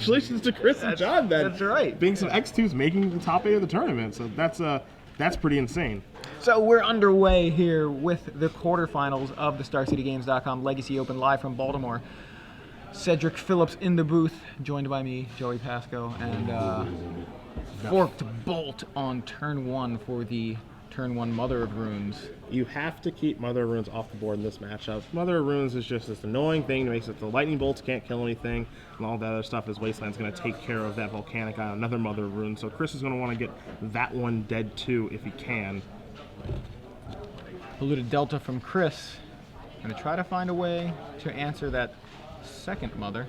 congratulations to Chris and John then. That's right. Being some X2s making the top 8 of the tournament. So that's pretty insane. So we're underway here with the quarterfinals of the StarCityGames.com Legacy Open live from Baltimore. Cedric Phillips in the booth, joined by me, Joey Pasco, and forked bolt on turn 1 for the turn 1 Mother of Runes. You have to keep Mother of Runes off the board in this matchup. Mother of Runes is just this annoying thing that makes it the lightning bolts can't kill anything, and all that other stuff is Wasteland's going to take care of that volcanic island, another Mother of Runes. So Chris is going to want to get that one dead too if he can. Polluted Delta from Chris. Going to try to find a way to answer that second Mother.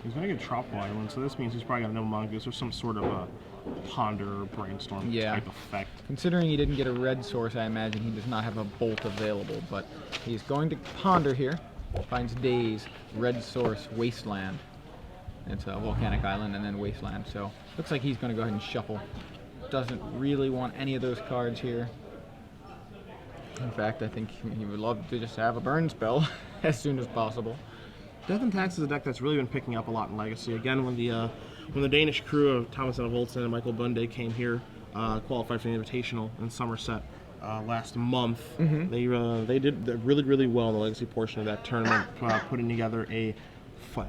He's going to get Tropical Island, so this means he's probably got no mongoose or some sort of a ponder or brainstorm type effect. Considering he didn't get a red source, I imagine he does not have a bolt available, but he's going to ponder here. Finds Daze, red source, Wasteland. It's a volcanic island and then Wasteland, so looks like he's going to go ahead and shuffle. Doesn't really want any of those cards here. In fact, I think he would love to just have a burn spell as soon as possible. Death and Tax is a deck that's really been picking up a lot in Legacy. Again, when the Danish crew of Thomas and Volson and Michael Bunde came here, qualified for the Invitational in Somerset last month, they did really, really well in the Legacy portion of that tournament, putting together I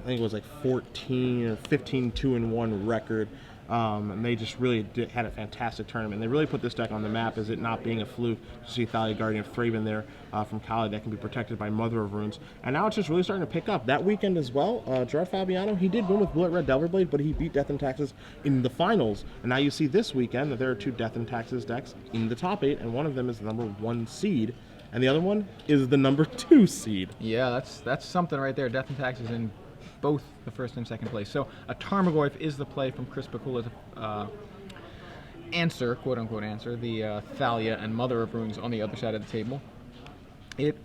think it was like 14 or 15 2-1 record. And they just really had a fantastic tournament. They really put this deck on the map as it not being a fluke to see Thalia Guardian Thraben there from Cowley that can be protected by Mother of Runes. And now it's just really starting to pick up. That weekend as well, Gerard Fabiano, he did win with Bullet Red Delver Blade, but he beat Death and Taxes in the finals. And now you see this weekend that there are 2 Death and Taxes decks in the top 8, and one of them is the number 1 seed, and the other one is the number 2 seed. Yeah, that's something right there. Death and Taxes in both the first and second place. So a Tarmogoyf is the play from Chris Pikula to answer, quote-unquote answer, the Thalia and Mother of Runes on the other side of the table. It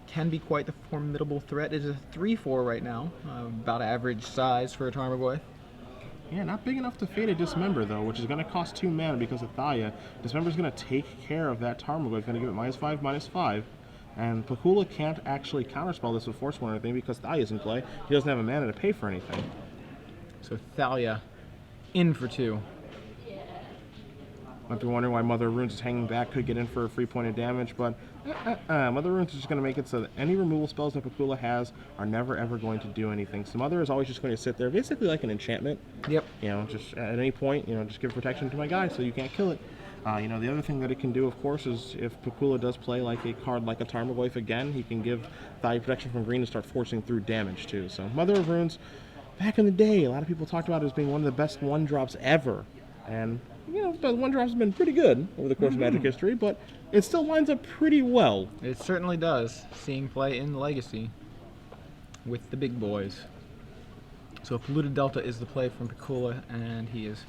can be quite the formidable threat. It is a 3/4 right now, about average size for a Tarmogoyf. Yeah, not big enough to fade a Dismember, though, which is going to cost 2 mana because of Thalia. Dismember is going to take care of that Tarmogoyf, going to give it -5/-5. And Pikula can't actually counterspell this with Force One or anything because Thalia's in play. He doesn't have a mana to pay for anything. So Thalia in for 2. Might be wondering why Mother of Runes is hanging back, could get in for a free point of damage, but Mother of Runes is just going to make it so that any removal spells that Pikula has are never ever going to do anything. So Mother is always just going to sit there, basically like an enchantment. Yep. You know, just at any point, you know, just give protection to my guy so you can't kill it. You know, the other thing that it can do, of course, is if Pikula does play like a card like a Tarmogoyf again, he can give Thalia protection from green and start forcing through damage too. So Mother of Runes, back in the day, a lot of people talked about it as being one of the best 1-drops ever. And, you know, the 1-drops have been pretty good over the course of Magic history, but it still lines up pretty well. It certainly does, seeing play in Legacy with the big boys. So Polluted Delta is the play from Pikula, and he is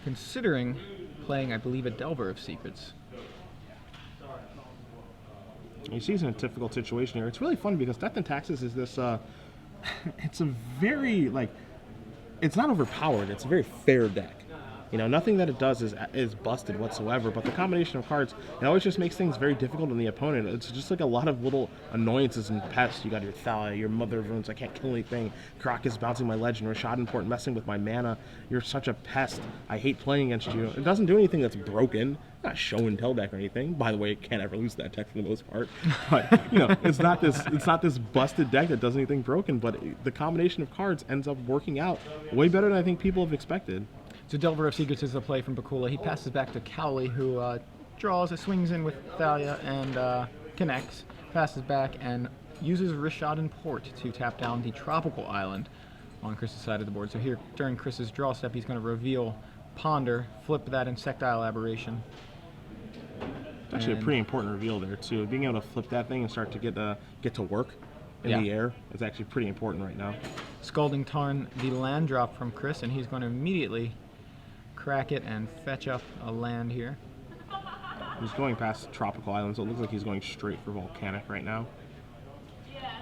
considering playing, I believe, a Delver of Secrets. He's in a difficult situation here. It's really fun because Death and Taxes is this, it's a very, like, it's not overpowered. It's a very fair deck. You know, nothing that it does is busted whatsoever, but the combination of cards, it always just makes things very difficult on the opponent. It's just like a lot of little annoyances and pests. You got your Thalia, your Mother of Runes, I can't kill anything. Croc is bouncing my Legend, Rashad Port messing with my mana. You're such a pest. I hate playing against you. It doesn't do anything that's broken. Not show and tell deck or anything. By the way, it can't ever lose that deck for the most part. But you know, it's not this busted deck that does anything broken. But the combination of cards ends up working out way better than I think people have expected. So Delver of Secrets is the play from Pikula. He passes back to Cowley, who draws, swings in with Thalia and connects, passes back, and uses Rashad Port to tap down the Tropical Island on Chris's side of the board. So here, during Chris's draw step, he's going to reveal Ponder, flip that Insectile Aberration. It's actually a pretty important reveal there, too. Being able to flip that thing and start to get to work in the air is actually pretty important right now. Scalding Tarn, the land drop from Chris, and he's going to immediately crack it and fetch up a land here. He's going past Tropical Island, so it looks like he's going straight for Volcanic right now.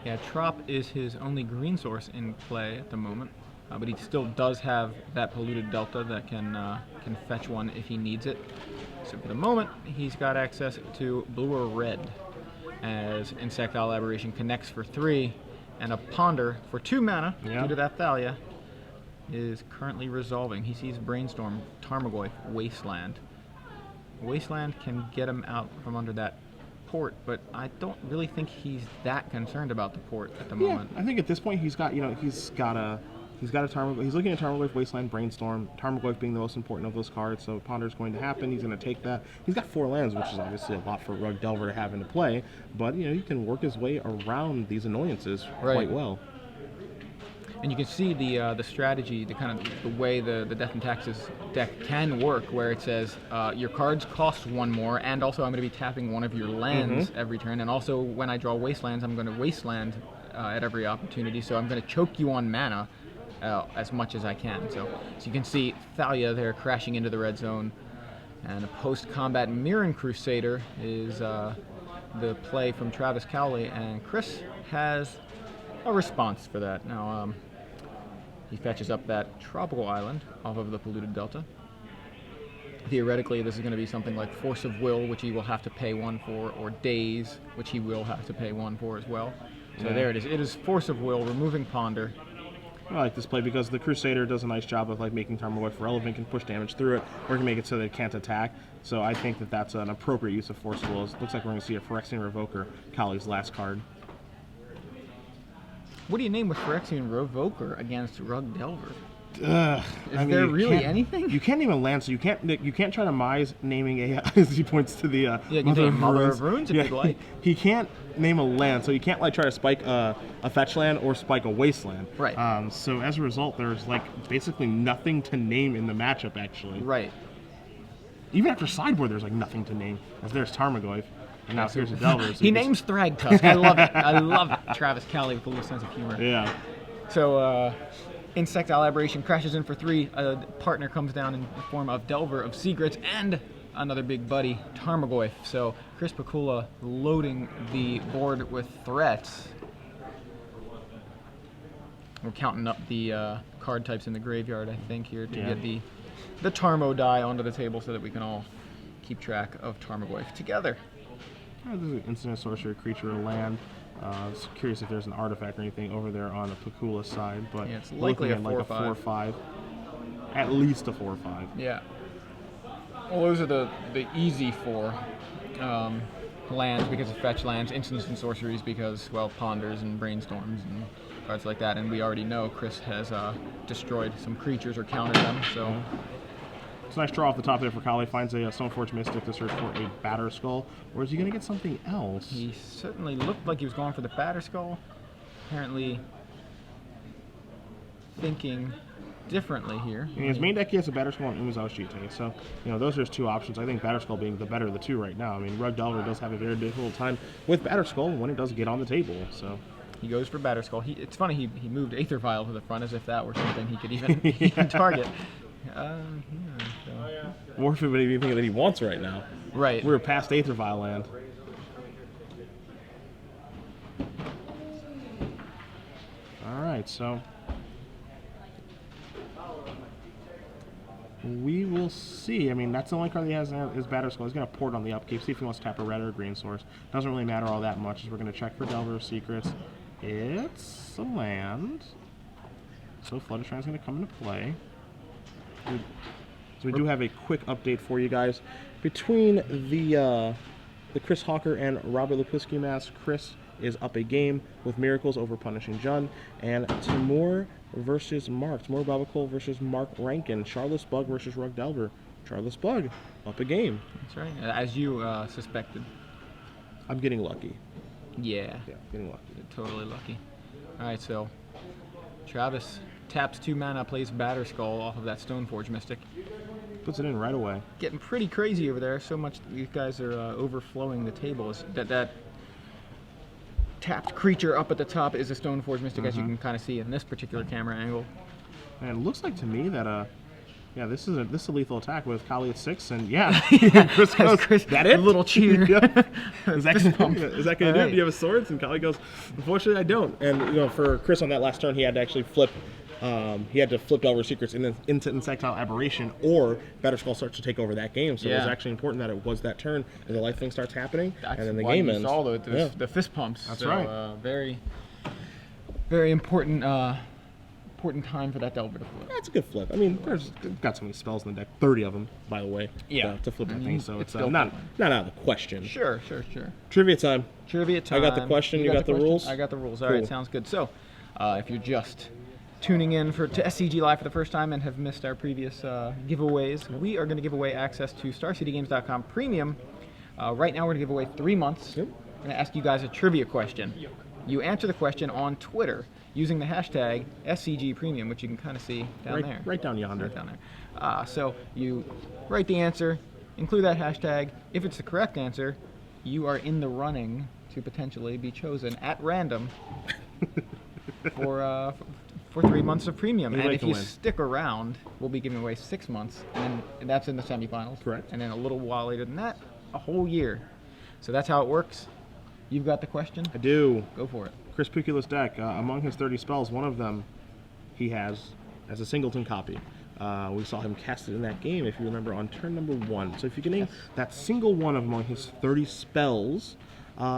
Yeah, Trop is his only green source in play at the moment, but he still does have that Polluted Delta that can fetch one if he needs it. So for the moment, he's got access to blue or red, as Insectile Aberration connects for 3, And a Ponder for 2 mana Yeah. due to that Thalia is currently resolving. He sees Brainstorm, Tarmogoyf, Wasteland. Wasteland can get him out from under that port, but I don't really think he's that concerned about the port at the moment. I think at this point he's got a Tarmogoyf. He's looking at Tarmogoyf, Wasteland, Brainstorm. Tarmogoyf being the most important of those cards, so Ponder's going to happen. He's going to take that. He's got 4 lands, which is obviously a lot for Rug Delver to have into play, but he can work his way around these annoyances quite well. And you can see the strategy, the way the Death and Taxes deck can work, where it says your cards cost 1 more, and also I'm going to be tapping one of your lands every turn, and also when I draw Wastelands, I'm going to Wasteland at every opportunity, so I'm going to choke you on mana as much as I can. So you can see Thalia there crashing into the red zone, and a post-combat Mirren Crusader is the play from Travis Cowley, and Chris has a response for that. Now, he fetches up that tropical island off of the polluted delta. Theoretically, this is going to be something like Force of Will, which he will have to pay 1 for, or Daze, which he will have to pay 1 for as well. So there it is. It is Force of Will, removing Ponder. I like this play because the Crusader does a nice job of making Tarmogoyf relevant, can push damage through it, or can make it so that it can't attack. So I think that that's an appropriate use of Force of Will. It looks like we're going to see a Phyrexian Revoker, Cowley's last card. What do you name with Phyrexian Revoker against Rug Delver? Is there really anything? You can't name a land, so you can't try to Mize naming a as he points to the Mother of Runes if you'd like. He can't name a land, so you can't try to spike a fetch land or spike a wasteland. Right. So as a result, there's basically nothing to name in the matchup actually. Right. Even after sideboard, there's nothing to name. As there's Tarmogoyf, and now here's a Delver. So he names Thragtusk. I love it. I love it. Travis Cowley with a little sense of humor. Yeah. So, Insectile Aberration crashes in for 3. A partner comes down in the form of Delver of Secrets and another big buddy, Tarmogoyf. So, Chris Pikula loading the board with threats. We're counting up the card types in the graveyard, I think, here to get the Tarmo die onto the table so that we can all keep track of Tarmogoyf together. This is an instant sorcerer, creature, or land. I was curious if there's an artifact or anything over there on the Pikula side, but it's likely a 4/5. At least a 4/5. Yeah. Well, those are the easy 4 lands because of fetch lands, instants and sorceries because, well, ponders and brainstorms and cards like that. And we already know Chris has destroyed some creatures or countered them, so... It's a nice draw off the top there for Cowley. Finds a Stoneforge Mystic to search for a Batter Skull. Or is he going to get something else? He certainly looked like he was going for the Batter Skull. Apparently thinking differently here. In his main deck, he has a Batter Skull and Umezawa Shite. So, those are his 2 options. I think Batter Skull being the better of the 2 right now. I mean, Rug Delver does have a very difficult time with Batter Skull when it does get on the table. So he goes for Batter Skull. It's funny, he moved Aether Vial to the front as if that were something he could even target. More for anything that he wants right now. Right. We're past Aether Vial land. Alright, so we will see. I mean, that's the only card he has is Batter Skull. He's going to port on the upkeep, see if he wants to tap a red or a green source. Doesn't really matter all that much, as we're going to check for Delver of Secrets. It's a land. So Fluttershrine is going to come into play. So we do have a quick update for you guys. Between the Chris Hawker and Robert Lipinski mask, Chris is up a game with Miracles over Punishing Jun, and Timur versus Mark. Timur Babakol versus Mark Rankin. Charles Bug versus Rug Delver. Charles Bug up a game. That's right, as you suspected. I'm getting lucky. Yeah, getting lucky. Totally lucky. All right, so Travis taps 2 mana, plays Batter Skull off of that Stoneforge Mystic. Puts it in right away. Getting pretty crazy over there. So much these guys are overflowing the table. That tapped creature up at the top is a Stoneforge Mystic, as you can kind of see in this particular camera angle. And it looks like to me that this is a lethal attack with Cowley at 6, and Chris goes, that it? A little cheer. Is that going to do it? Do you have a swords? And Cowley goes, unfortunately I don't. And for Chris on that last turn, he had to actually flip. He had to flip Delver Secrets into Insectile Aberration, or Batter Skull starts to take over that game. So it was actually important that it was that turn, and the life thing starts happening, and then the game ends. Saw the fist pumps. That's so, right. Very, very important important time for that Delver to flip. That's a good flip. I mean, there's got so many spells in the deck, 30 of them, by the way. Yeah. To flip that thing, so it's still not out of the question. Sure. Trivia time. Trivia time. I got the question. You got the rules. I got the rules. All Cool. right, sounds good. So, if you're just tuning in to SCG Live for the first time and have missed our previous giveaways, we are going to give away access to StarCityGames.com Premium. Right now, we're going to give away 3 months. Yep. I'm going to ask you guys a trivia question. You answer the question on Twitter using the hashtag SCG Premium, which you can kind of see down there. Right down yonder. Right down there. So you write the answer, include that hashtag. If it's the correct answer, you are in the running to potentially be chosen at random for 3 months of premium. Anybody And if can you win. stick around, we'll be giving away 6 months, and that's in the semifinals. Correct. And then a little while later than that, a whole year. So that's how it works. You've got the question. I do. Go for it. Chris Pikula's deck, among his 30 spells, one of them he has as a singleton copy. We saw him cast it in that game, if you remember, on turn number 1. So if you can name that single one among his 30 spells,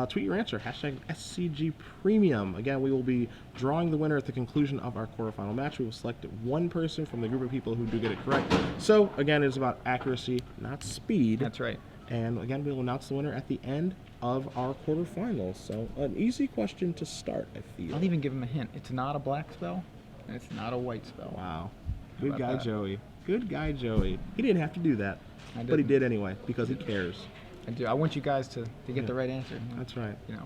tweet your answer, hashtag SCG Premium. Again, we will be drawing the winner at the conclusion of our quarterfinal match. We will select one person from the group of people who do get it correct. So again, it's about accuracy, not speed. That's right. And again, we'll announce the winner at the end of our quarterfinals. So an easy question to start, I feel. I'll even give him a hint. It's not a black spell, and it's not a white spell. Wow. How Good about guy, that? Joey. Good guy, Joey. He didn't have to do that, I but he didn't. did anyway because he cares. I do. I want you guys to get the right answer. That's right. You know.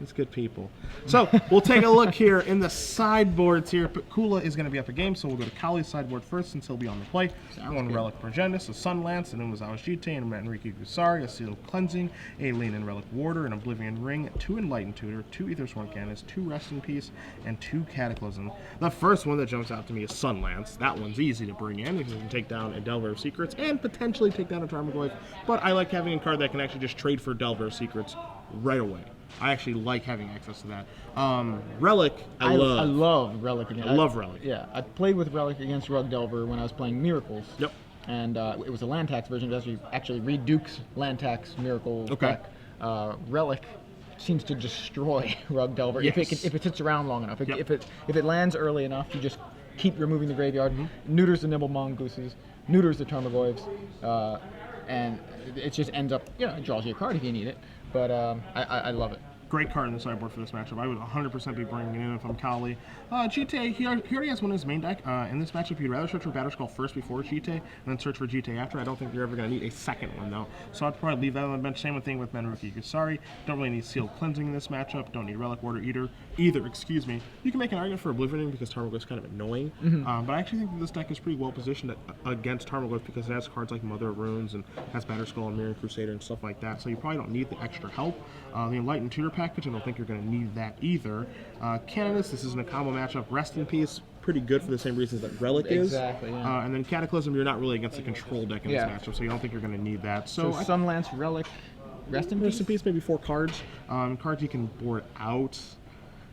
It's good people. So we'll take a look here in the sideboards here. Pikula is going to be up a game, so we'll go to Cowley's sideboard first since he'll be on the play. One good. Relic Progendus, a Sunlance, and then was Awajite, and Enrique Gusari, a Sealed Cleansing, a Lean and Relic Warder, an Oblivion Ring, 2 Enlightened Tutor, 2 Aethersworn Canvas, 2 Rest in Peace, and 2 Cataclysm. The first one that jumps out to me is Sunlance. That one's easy to bring in because you can take down a Delver of Secrets and potentially take down a Tarmogoyf, but I like having a card that can actually just trade for Delver of Secrets right away. I actually like having access to that. Relic, I love. I love Relic against. I love Relic. Yeah, I played with Relic against Rug Delver when I was playing Miracles. Yep. And it was a land tax version. It actually re-dukes land tax Miracle Okay. deck. Relic seems to destroy Rug Delver Yes. if it sits around long enough. Yep. If it lands early enough, you just keep removing the graveyard, neuters the Nibble Mongooses, neuters the Tarmogoyfs, and it just ends up, it draws you a card if you need it. But I love it. Great card in the sideboard for this matchup. I would 100% be bringing it in if I'm Cowley. GT, he already has one in his main deck. In this matchup, you'd rather search for Batterskull first before GT, and then search for GT after. I don't think you're ever going to need a second one, though. So I'd probably leave that on the bench. Same thing with Menruki Gusari. Don't really need Sealed Cleansing in this matchup. Don't need Relic Warder either. Excuse me. You can make an argument for Oblivion because Tarmogoyf is kind of annoying. But I actually think that this deck is pretty well positioned against Tarmogoyf because it has cards like Mother of Runes and has Batterskull and Mirror Crusader and stuff like that. So you probably don't need the extra help. The Enlightened Tutor package, I don't think you're going to need that either. Canonist, this isn't a combo matchup. Rest in Peace, pretty good for the same reasons that Relic is. Exactly, yeah. And then Cataclysm, you're not really against a control deck in Yeah. this matchup, so you don't think you're going to need that. So Sunlance, Relic, Rest in Rest Peace. in Peace, maybe 4 cards. Cards you can board out.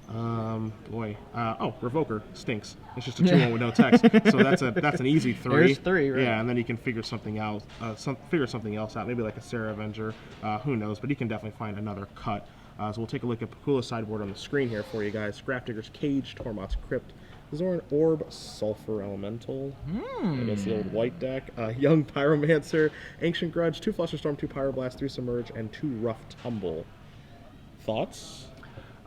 Revoker stinks. It's just a 2-1 with no text, so that's an easy 3. There's 3, right? Yeah, and then you can figure something else. Figure something else out. Maybe like a Sarah Avenger. Who knows? But you can definitely find another cut. So we'll take a look at Pikula's sideboard on the screen here for you guys. Grafdigger's Cage, Tormod's Crypt, Zoran Orb, Sulfur Elemental against the old white deck, Young Pyromancer, Ancient Grudge, 2 Flusterstorm, 2 Pyroblast, 3 Submerge, and 2 Rough Tumble. Thoughts?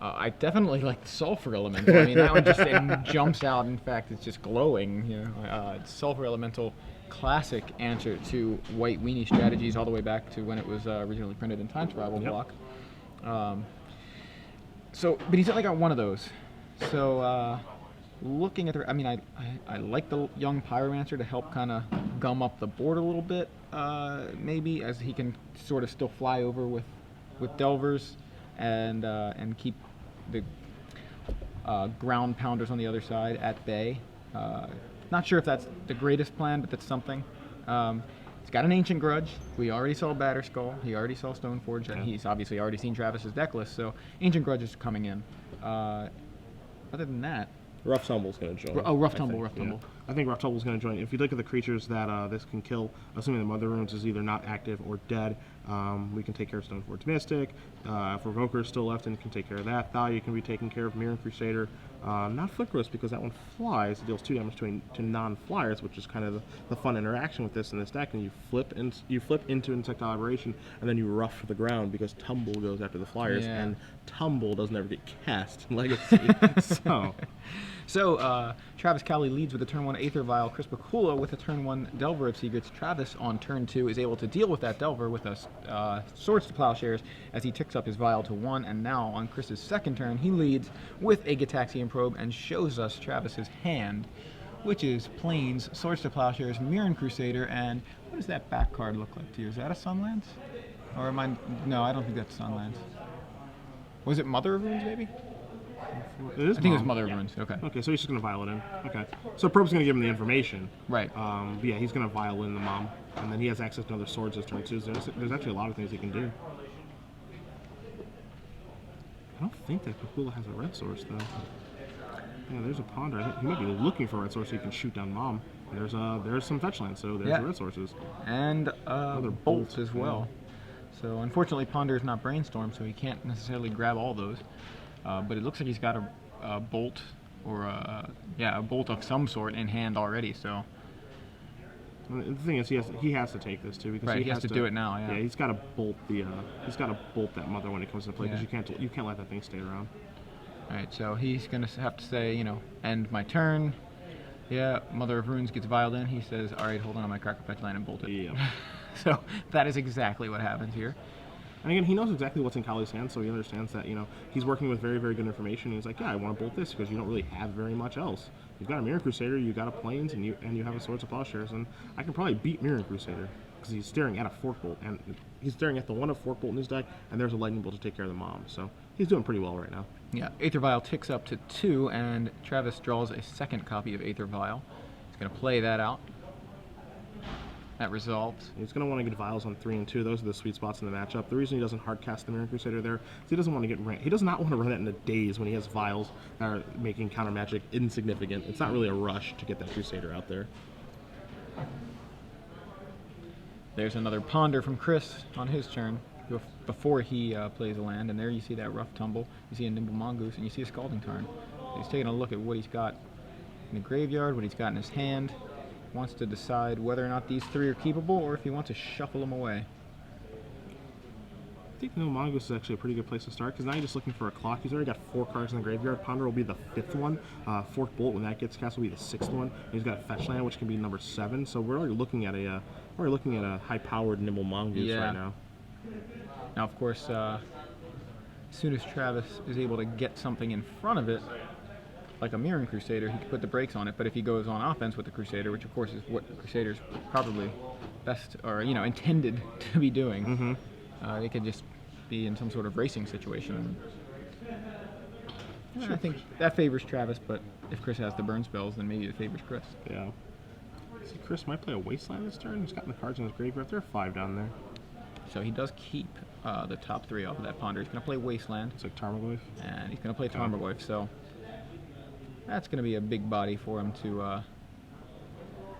I definitely like the Sulfur Elemental. I mean, that one just it jumps out. In fact, it's just glowing. It's Sulfur Elemental, classic answer to white weenie strategies all the way back to when it was originally printed in Time Spiral block. But he's only got one of those. So looking at I like the Young Pyromancer to help kind of gum up the board a little bit, maybe, as he can sort of still fly over with Delvers and keep the ground pounders on the other side at bay. Not sure if that's the greatest plan, but that's something. He's got an Ancient Grudge. We already saw Batterskull. He already saw Stoneforge, and he's obviously already seen Travis's deck list, so Ancient Grudge is coming in. Other than that, Rough Tumble's going to join. Rough Tumble. I think Rough Tumble's going to join. If you look at the creatures that this can kill, assuming the Mother Runes is either not active or dead, We can take care of Stoneforge Mystic. If Revoker is still left, and can take care of that. Thalia can be taken care of. Mirror Crusader. Not Flickrose, because that one flies. It deals 2 damage to non-flyers, which is kind of the fun interaction with this in this deck. And you flip into Insectile Aberration, and then you rough the ground because Tumble goes after the flyers, and Tumble doesn't ever get cast in Legacy. So Travis Cowley leads with a turn 1 Aether Vial. Chris Pikula with a turn 1 Delver of Secrets. Travis on turn 2 is able to deal with that Delver with a Swords to Plowshares as he ticks up his Vial to 1. And now on Chris's second turn, he leads with a Gitaxian Probe and shows us Travis's hand, which is Plains, Swords to Plowshares, Mirror Crusader, and what does that back card look like to you? Is that a Sunlands? Or am I? No, I don't think that's Sunlands. Was it Mother of Runes, maybe? It is I think it was Mother of Runes. Okay. Okay, so he's just going to vial it in. Okay. So Probe's going to give him the information. Right. But yeah, he's going to vial in the mom. And then he has access to other swords this turn, too. So there's actually a lot of things he can do. I don't think that Pikula has a red source, though. Yeah, there's a ponder. I think he might be looking for a red source so he can shoot down mom. There's some fetch lands, so there's the red sources. And another bolt as well. So unfortunately, Ponder is not Brainstorm, so he can't necessarily grab all those. But it looks like he's got a bolt or a bolt of some sort in hand already. So the thing is, he has to take this too, because he has to do it now. Yeah, he's got to bolt that mother when it comes to play, because you can't let that thing stay around. All right, so he's gonna have to say, end my turn. Yeah, Mother of Runes gets vialed in. He says, all right, hold on, I might crack a fetch land and bolt it. Yeah. So that is exactly what happens here. And again, he knows exactly what's in Cowley's hand, so he understands that, he's working with very, very good information. And he's like, yeah, I want to bolt this because you don't really have very much else. You've got a Mirror Crusader, you've got a Plains, and you have a Swords of Plowshares, and I can probably beat Mirror Crusader because he's staring at a Fork Bolt, and he's staring at the one of Fork Bolt in his deck, and there's a Lightning Bolt to take care of the mom. So he's doing pretty well right now. Yeah, Aether Vial ticks up to 2, and Travis draws a second copy of Aether Vial. He's going to play that out. That resolves. He's going to want to get vials on 3 and 2. Those are the sweet spots in the matchup. The reason he doesn't hard cast the Mirror Crusader there is he doesn't want to get ran. He does not want to run it in the days when he has vials that are making counter magic insignificant. It's not really a rush to get that Crusader out there. There's another Ponder from Chris on his turn before he plays a land, and there you see that Rough Tumble. You see a Nimble Mongoose, and you see a Scalding Tarn. He's taking a look at what he's got in the graveyard, what he's got in his hand. Wants to decide whether or not these 3 are keepable, or if he wants to shuffle them away. I think Nimble Mongoose is actually a pretty good place to start, because now you're just looking for a clock. He's already got 4 cards in the graveyard. Ponder will be the 5th one. Fork Bolt, when that gets cast, will be the 6th one. And he's got a Fetch Land, which can be number 7. So we're already looking at a high-powered Nimble Mongoose right now. Now, of course, as soon as Travis is able to get something in front of it, like a Mirror Crusader, he can put the brakes on it. But if he goes on offense with the Crusader, which of course is what Crusader's probably best or intended to be doing, they could just be in some sort of racing situation. I think that favors Travis, but if Chris has the burn spells, then maybe it favors Chris. Yeah. See, Chris might play a Wasteland this turn. He's got the cards in his graveyard. There are 5 down there. So he does keep the top 3 off of that Ponder. He's going to play Wasteland. It's like Tarmogoyf. And he's going to play Tarmogoyf, so that's going to be a big body for him to...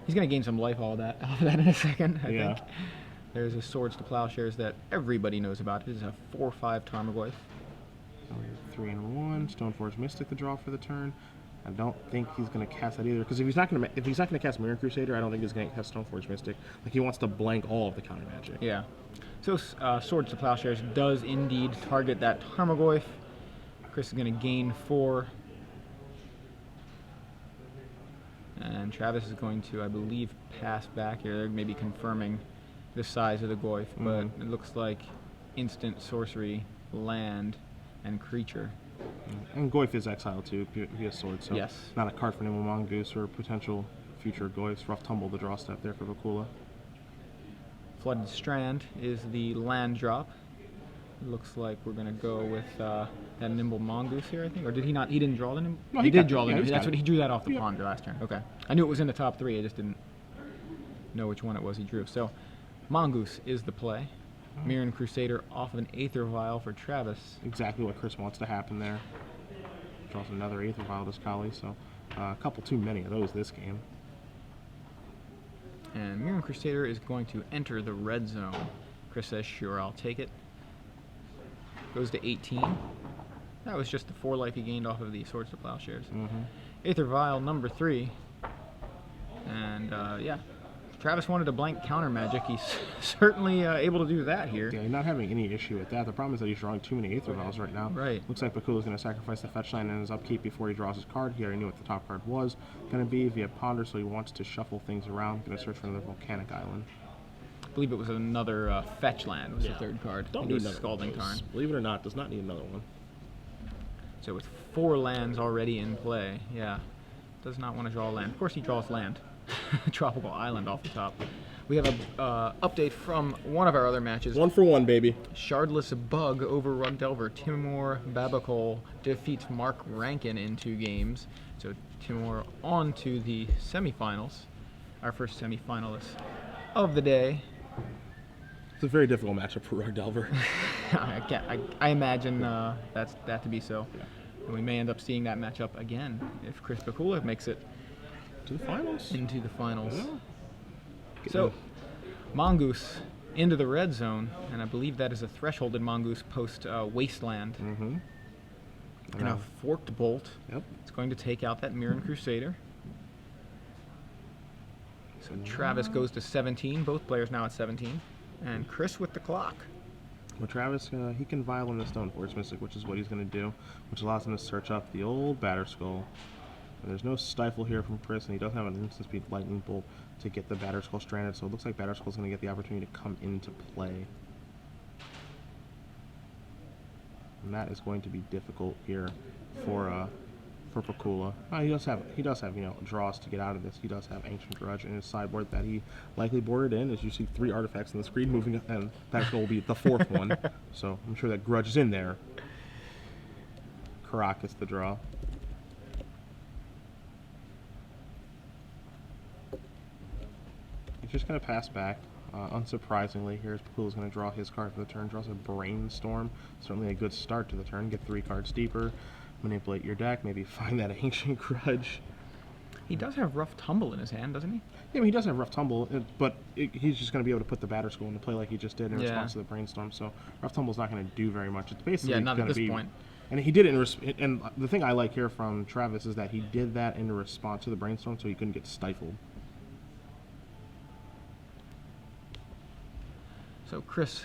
he's going to gain some life off of that in a second, I think. There's a Swords to Plowshares that everybody knows about. It is a 4/5 Tarmogoyf. So 3 and 1. Stoneforge Mystic to draw for the turn. I don't think he's going to cast that either, because if he's not going to cast Mirror Crusader, I don't think he's going to cast Stoneforge Mystic. Like, he wants to blank all of the counter magic. Yeah. So Swords to Plowshares does indeed target that Tarmogoyf. Chris is going to gain 4. And Travis is going to, I believe, pass back here. They're maybe confirming the size of the Goyf, but it looks like instant sorcery, land, and creature. And Goyf is exiled too via sword, so yes. Not a card for Nimble Mongoose or potential future Goyfs. Rough Tumble, the draw step there for Pikula. Flooded Strand is the land drop. It looks like we're going to go with that Nimble Mongoose here, I think. Or did he not? He didn't draw the Nimble? No, he did draw the Nimble. That's what he drew that off the Ponder last turn. Okay. I knew it was in the top 3. I just didn't know which one it was he drew. So Mongoose is the play. Mirror Crusader off of an Aether Vial for Travis. Exactly what Chris wants to happen there. Draws another Aether Vial to Cowley, so a couple too many of those this game. And Mirror Crusader is going to enter the red zone. Chris says, sure, I'll take it. Goes to 18. That was just the 4 life he gained off of the Swords to Plowshares. Aether Vial number 3. And yeah, Travis wanted a blank counter magic. He's certainly able to do that here. Yeah, you're not having any issue with that. The problem is that he's drawing too many Aether Vials right now. Right. Looks like Pikula's going to sacrifice the fetch line in his upkeep before he draws his card. He already knew what the top card was going to be via Ponder, so he wants to shuffle things around. Going to search for another Volcanic Island. I believe it was another fetch land was the 3rd card. Don't need need a Scalding Tarn. Believe it or not, does not need another one. So with 4 lands already in play, yeah, does not want to draw a land. Of course he draws land. Tropical Island off the top. We have a update from one of our other matches. 1 for 1, baby. Shardless Bug over Rug Delver. Timur Babakol defeats Mark Rankin in 2 games. So Timur on to the semifinals. Our first semifinalist of the day. It's a very difficult matchup for Rug Delver. I imagine that's that to be so. Yeah. And we may end up seeing that matchup again if Chris Pikula makes it to the finals. Into the finals. Yeah. So, Mongoose into the red zone, and I believe that is a thresholded Mongoose post Wasteland. And a forked bolt. Yep. It's going to take out that Mirren Crusader. So Travis goes to 17. Both players now at 17. And Chris with the clock. Well, Travis, he can vial in the Stoneforge Mystic, which is what he's going to do, which allows him to search up the old Batterskull. And there's no Stifle here from Chris, and he doesn't have an instant speed Lightning Bolt to get the Batterskull stranded, so it looks like Batterskull's going to get the opportunity to come into play. And that is going to be difficult here for Pikula. He does have draws to get out of this. He does have Ancient Grudge in his sideboard that he likely boarded in. As you see 3 artifacts on the screen moving, and that will be the 4th one. So I'm sure that Grudge is in there. Karak gets the draw. He's just going to pass back. Unsurprisingly, here's Pikula's going to draw his card for the turn. Draws a Brainstorm. Certainly a good start to the turn. Get 3 cards deeper. Manipulate your deck. Maybe find that Ancient Grudge. He does have Rough Tumble in his hand, doesn't he? Yeah, he does have Rough Tumble, but he's just going to be able to put the Batterskull into play like he just did in response to the Brainstorm. So Rough Tumble's not going to do very much. It's basically not going at to this be. Point. And he did it and the thing I like here from Travis is that he did that in response to the Brainstorm, so he couldn't get stifled. So Chris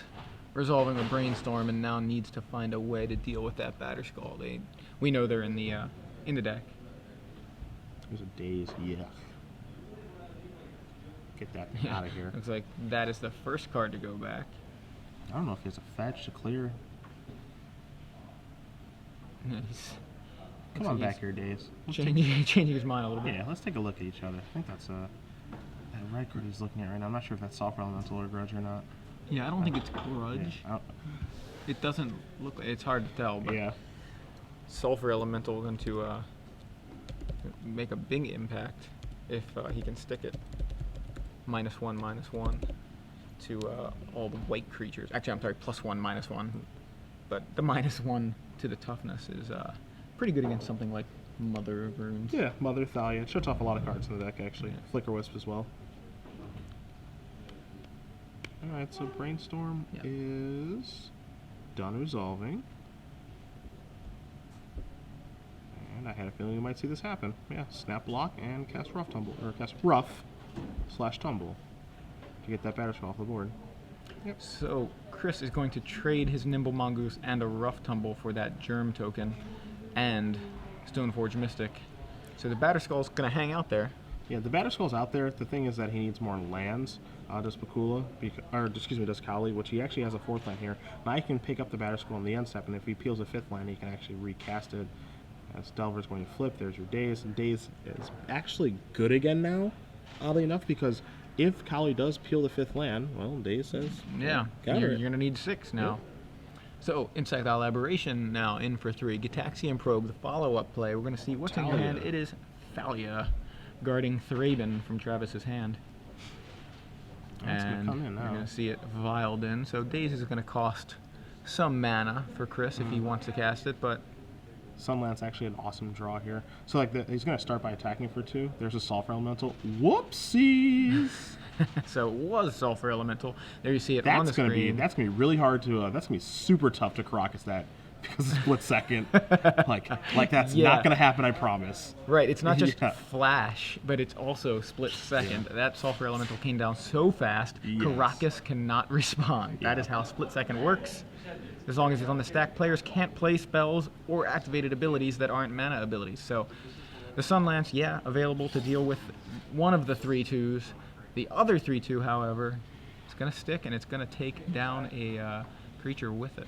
resolving a Brainstorm and now needs to find a way to deal with that Batterskull. We know they're in the deck. There's a Daze, yeah. Get that out of here. Looks like that is the first card to go back. I don't know if he has a fetch to clear. Come on back here, Daze. Changing his mind a little bit. Yeah, let's take a look at each other. I think that's that red card he's looking at right now. I'm not sure if that's Sulfur Elemental or Grudge or not. Yeah, I don't think it's Grudge. Yeah, it doesn't look. It's hard to tell, but yeah. Sulfur Elemental is going to make a big impact if he can stick it. -1/-1 to all the white creatures. Actually, I'm sorry, +1 -1. But the -1 to the toughness is pretty good against something like Mother of Runes. Yeah, Mother Thalia. It shuts off a lot of cards in the deck, actually. Yeah. Flicker Wisp as well. Alright, so Brainstorm is done resolving. And I had a feeling you might see this happen. Yeah, Snap Block and cast Rough Tumble, or cast Rough/Tumble to get that Batterskull off the board. Yep. So Chris is going to trade his Nimble Mongoose and a Rough Tumble for that Germ token and Stoneforge Mystic. So the Batterskull's going to hang out there. Yeah, the Batterskull's out there. The thing is that he needs more lands. Does Pikula, does Cowley, which he actually has a 4th land here. Now he can pick up the Batterskull in the end step, and if he peels a 5th land, he can actually recast it. As Delver's going to flip, there's your Daze. And Daze is actually good again now, oddly enough, because if Cowley does peel the 5th land, well, Daze says, yeah, you're going to need 6 now. Yep. So, Insectile Aberration now in for 3. Gitaxian Probe, the follow-up play. We're going to see what's in your hand. It is Thalia, guarding Thraben from Travis's hand. And you're going to see it vialed in. So Daze is going to cost some mana for Chris if he wants to cast it, but Sunlance actually an awesome draw here. So like he's going to start by attacking for 2. There's a Sulfur Elemental. Whoopsies! So it was Sulfur Elemental. There you see it on the That's gonna screen. be really hard to. That's gonna be super tough to Caracas that because of split second. like that's Yeah. not gonna happen. I promise. Right, it's not just Yeah. flash, but it's also split second. That Sulfur Elemental came down so fast, Yes. Caracas cannot respond. That Yeah. is how split second works. As long as it's on the stack, players can't play spells or activated abilities that aren't mana abilities. So the Sunlance, yeah, available to deal with one of the 3/2s. The other 3/2, however, it's going to stick and it's going to take down a creature with it.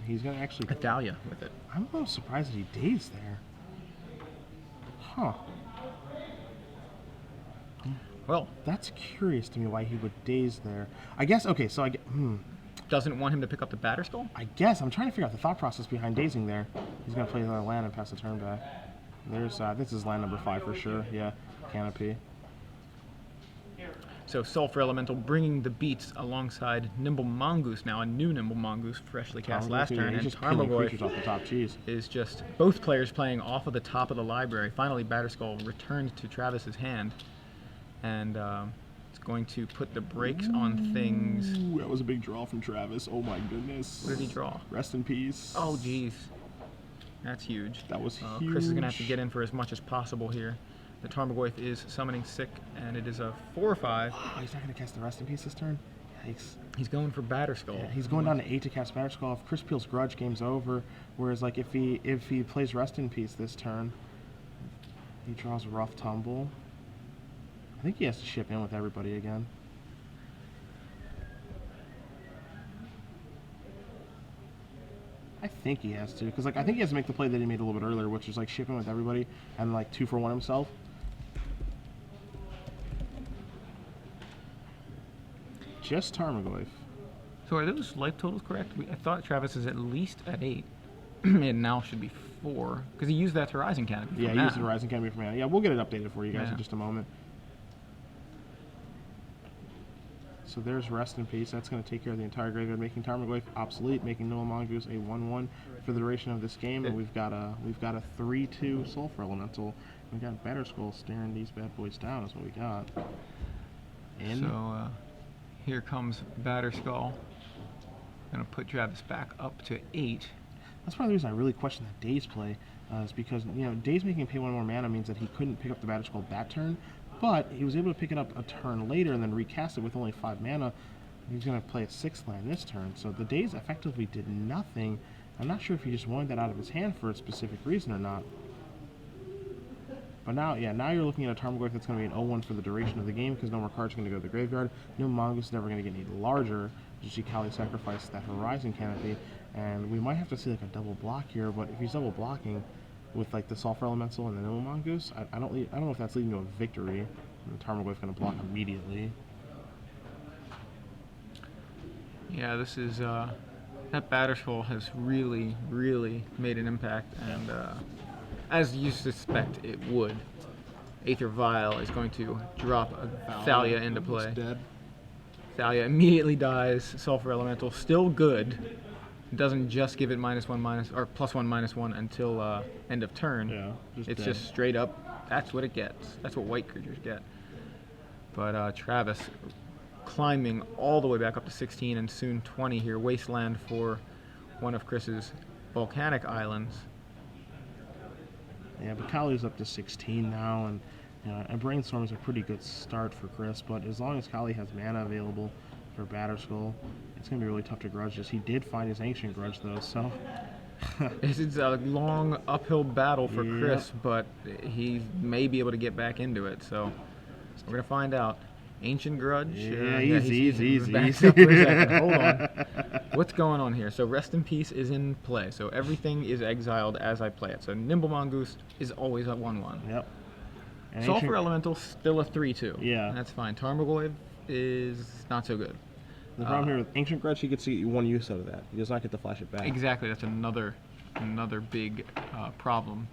He's gonna actually. A Dahlia with it. I'm a little surprised that he dazed there. Huh. Well, That's curious to me why he would daze there. I guess. Okay. So doesn't want him to pick up the Batterskull? I guess I'm trying to figure out the thought process behind dazing there. He's gonna play another land and pass the turn back. There's. This is land number 5 for sure. Yeah. Canopy. So Sulfur Elemental bringing the beats alongside Nimble Mongoose now, a new Nimble Mongoose freshly cast last turn, He's and just peeling creatures Tarmogoyf off the top. Jeez. is just both players playing off of the top of the library. Finally, Batterskull returned to Travis's hand, and it's going to put the brakes on things. Ooh, that was a big draw from Travis. Oh my goodness. What did he draw? Rest in peace. Oh, geez. That's huge. That was huge. Chris is going to have to get in for as much as possible here. The Tarmogoyf is summoning sick, and it is a 4/5. Oh, he's not going to cast the Rest in Peace this turn? Yikes. He's going for Batterskull. Yeah, he's going down to 8 to cast Batterskull. If Chris peels Grudge, game's over. Whereas, like, if he plays Rest in Peace this turn, he draws Rough Tumble. I think he has to ship in with everybody again. I think he has to, because like I think he has to make the play that he made a little bit earlier, which is like ship in with everybody and like 2 for 1 himself. Just Tarmogoyf. So are those life totals correct? I thought Travis is at least at 8. It now should be 4, because he used that Horizon Canopy. Yeah, he used the Horizon Canopy for mana. Yeah, we'll get it updated for you guys Yeah. in just a moment. So there's Rest in Peace. That's going to take care of the entire graveyard, making Tarmogoyf obsolete, making Noah Mongoose a 1/1 for the duration of this game. And we've got a 3/2 Sulfur Elemental. We've got Batterskull staring these bad boys down. Is what we got. In. So here comes Batterskull. Gonna put Travis back up to 8. That's part of the reason I really question that Daze play, is because Daze making him pay 1 more mana means that he couldn't pick up the Batterskull that turn, but he was able to pick it up a turn later and then recast it with only 5 mana. He's going to play a 6th land this turn, so the Daze effectively did nothing. I'm not sure if he just wanted that out of his hand for a specific reason or not. But now you're looking at a Tarmogoyf that's going to be an 0/1 for the duration of the game because no more cards are going to go to the graveyard. No Mongoose is never going to get any larger. Just see Cowley sacrifice that Horizon Canopy, and we might have to see like a double block here. But if he's double blocking with like the Sulfur Elemental and the No Mongoose, I don't know if that's leading to a victory. And Tarmogoyf's going to block immediately. Yeah, this is that Batterskull has really, really made an impact, and as you suspect it would, Aether Vial is going to drop a Thalia into play. Dead. Thalia immediately dies. Sulfur Elemental still good. Doesn't just give it -1/- or +1/-1 until end of turn. Yeah, just it's dead. just straight up. That's what it gets. That's what white creatures get. But Travis climbing all the way back up to 16 and soon 20 here. Wasteland for one of Chris's volcanic islands. Yeah, but Cowley's up to 16 now, and Brainstorm is a pretty good start for Chris, but as long as Cowley has mana available for Batterskull, it's going to be really tough to grudge this. He did find his Ancient Grudge, though, so... It's a long uphill battle for Yep. Chris, but he may be able to get back into it, so we're going to find out. Ancient Grudge? Yeah, he's easy. backed up for a second. Hold on. What's going on here? So Rest in Peace is in play, so everything is exiled as I play it. So Nimble Mongoose is always a 1/1. Yep. And Sulfur Ancient- Elemental still a 3/2. Yeah. That's fine. Tarmogoyf is not so good. The problem here with Ancient Grudge, he gets to get one use out of that. He does not get to flash it back. Exactly. That's another big problem,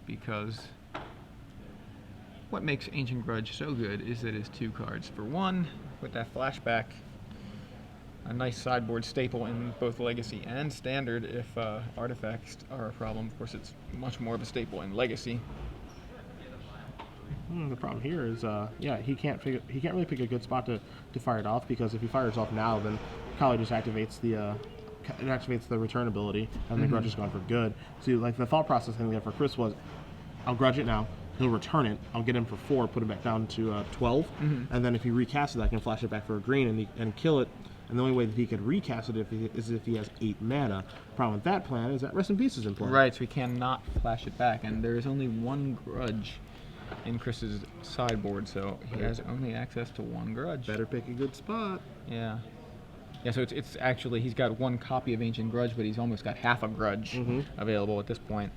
because what makes Ancient Grudge so good is that it's 2 cards. For one, with that flashback, a nice sideboard staple in both Legacy and Standard. If artifacts are a problem, of course, it's much more of a staple in Legacy. The problem here is, yeah, he can't really pick a good spot to fire it off, because if he fires off now, then Cowley just activates the return ability, and the grudge is gone for good. So like the thought process thing there for Chris was, I'll grudge it now. He'll return it. I'll get him for 4, put him back down to 12, and then if he recasts it, I can flash it back for a green and kill it. And the only way that he could recast it is if he has 8 mana. The problem with that plan is that Rest in Peace is in play. Right, so he cannot flash it back, and there is only 1 grudge in Chris's sideboard, so he has only access to 1 grudge. Better pick a good spot. Yeah. Yeah, so it's actually, he's got 1 copy of Ancient Grudge, but he's almost got half a grudge available at this point.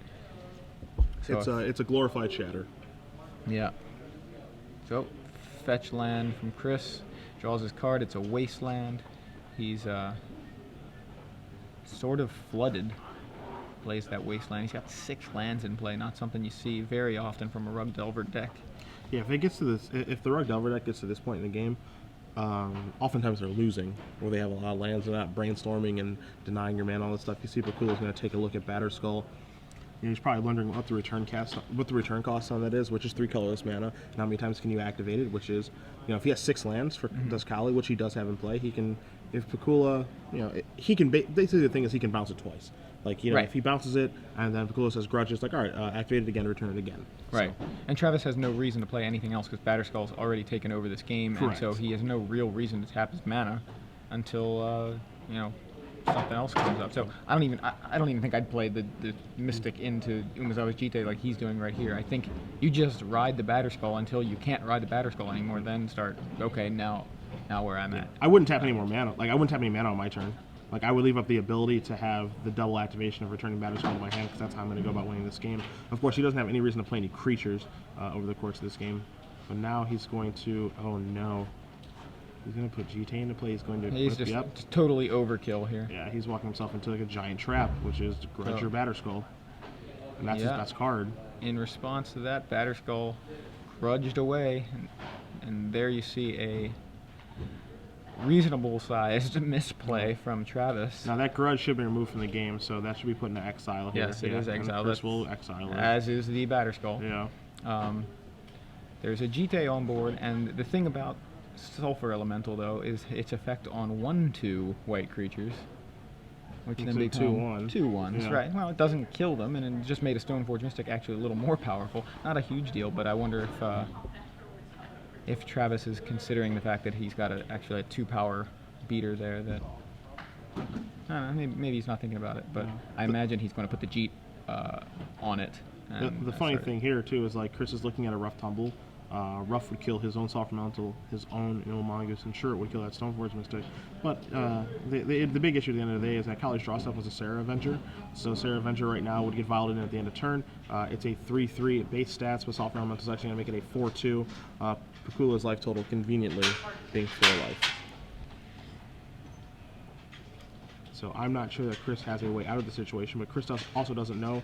So it's a glorified shatter. Yeah. So, fetch land from Chris. Draws his card. It's a wasteland. He's sort of flooded. Plays that wasteland. He's got 6 lands in play. Not something you see very often from a Rug Delver deck. Yeah, if the Rug Delver deck gets to this point in the game, oftentimes they're losing, or they have a lot of lands. They're not brainstorming and denying your mana, all this stuff. You see, Pikula's going to take a look at Batterskull. He's probably wondering what the return cost on that is, which is 3 colorless mana, and how many times can you activate it, which is, if he has 6 lands for does Cowley, which he does have in play, he can, if Pikula, he can, basically the thing is he can bounce it twice. Like, if he bounces it, and then Pikula says grudge, it's like, all right, activate it again, return it again. Right. So. And Travis has no reason to play anything else, because Batterskull's already taken over this game, Correct. And so he has no real reason to tap his mana until, something else comes up. So I don't even think I'd play the Mystic into Umezawa's Jite like he's doing right here. I think you just ride the Batterskull until you can't ride the Batterskull anymore, then start, okay, now where I'm at. I wouldn't tap any more mana. Like, I wouldn't tap any mana on my turn. Like, I would leave up the ability to have the double activation of returning Batterskull to my hand, because that's how I'm going to go about winning this game. Of course, he doesn't have any reason to play any creatures over the course of this game. But now he's going to, oh no. He's going to put GT into play. He's going to just totally overkill here. Yeah, he's walking himself into like a giant trap, which is to grudge your Batterskull. And that's his best card. In response to that, Batterskull grudged away. And there you see a reasonable-sized misplay from Travis. Now, that grudge should be removed from the game, so that should be put into exile here. Yes, it is exile. Chris will exile it. As is the Batterskull. Yeah. There's a GT on board, and the thing about Sulfur Elemental, though, is its effect on 1/2 white creatures, which then become 2/1s. Yeah. Right. Well, it doesn't kill them, and it just made a Stoneforge Mystic actually a little more powerful. Not a huge deal, but I wonder if Travis is considering the fact that he's got actually a 2-power beater there. That I don't know, maybe he's not thinking about it, but I imagine he's going to put the Jeet on it. The funny thing here too is, like, Chris is looking at a Rough Tumble. Rough would kill his own Soft Elemental, his own Mongoose, and sure, it would kill that Stoneforge Mystic. But the big issue at the end of the day is that Cowley's draw stuff was a Sarah Avenger. So Sarah Avenger right now would get violated at the end of turn. It's a 3/3 base stats, but Soft Elemental is actually going to make it a 4/2. Pikula's life total conveniently being 4 life. So I'm not sure that Chris has a way out of the situation, but Chris also doesn't know